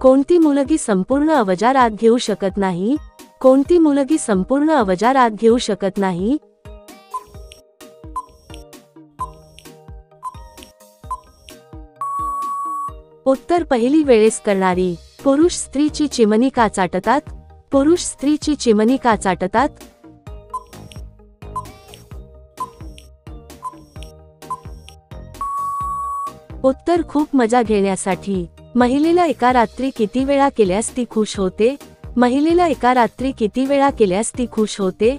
कोणती मुलगी संपूर्ण अवजार आत घेऊ शकत नाही? कोणती मुलगी संपूर्ण अवजार आत घेऊ शकत नाही? उत्तर पहिली वेळेस करणारी. पुरुष स्त्रीची चिमणी का चाटतात? पुरुष स्त्रीची चिमणी का चाटतात? उत्तर खूप मजा घेण्यासाठी. महिलेला एका रात्री किती वेळा केल्यास ती खुश होते? महिलेला एका रात्री किती वेळा केल्यास ती खुश होते?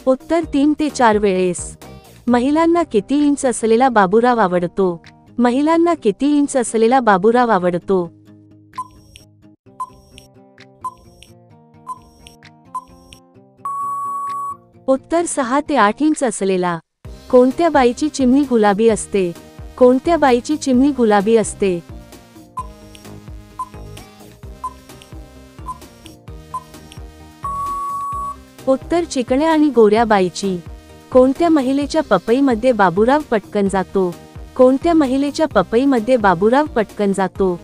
उत्तर 3 ते 4 वेळेस. महिलांना किती इंच असलेला बाबूराव आवडतो? महिलांना किती इंच असलेला बाबूराव आवडतो? उत्तर 6 ते 8 इंच असलेला. कोणत्या बाईची चिमणी गुलाबी असते? कोणत्या बाईची चिमणी गुलाबी असते? उत्तर चिकण्या आणि गोऱ्या बाईची. कोणत्या महिलेच्या पपईमध्ये बाबूराव पटकन जातो? कोणत्या महिलेच्या पपईमध्ये बाबूराव पटकन जातो?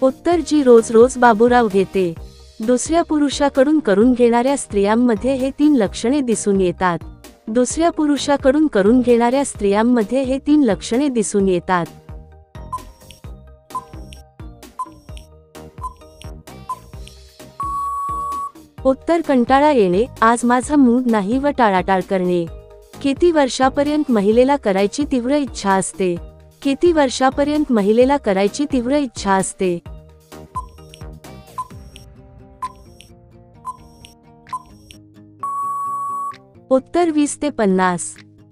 उत्तर जी रोज रोज बाबूराव घेते. दुसऱ्या पुरुषाकडून करून घेणाऱ्या स्त्रियांमध्ये हे 3 लक्षणे दिसून येतात. दुसऱ्या पुरुषाकडून करून घेणाऱ्या स्त्रियांमध्ये हे 3 लक्षणे दिसून येतात. उत्तर कंटाळा येणे, आज माझा मूड नाही व टाळाटाळ करणे. किती वर्षापर्यंत महिलेला करायची तीव्र इच्छा असते? किती वर्षापर्यंत महिलेला करायची तीव्र इच्छा असते? उत्तर 20 ते 50.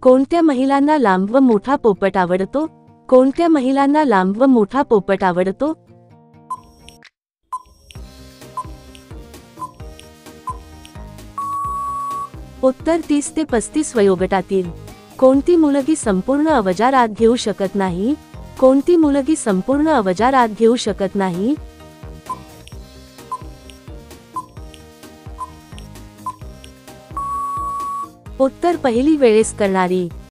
कोणत्या महिलांना लांब व मोठा पोपट आवडतो? कोणत्या महिलांना लांब व मोठा पोपट आवडतो? उत्तर 30 ते 35 वयोगटातील. कोणती मुलगी संपूर्ण अवजार आत घेऊ शकत नाही? कोणती मुलगी संपूर्ण अवजार आत घेऊ शकत नाही? उत्तर पहिली वेळेस करणारी.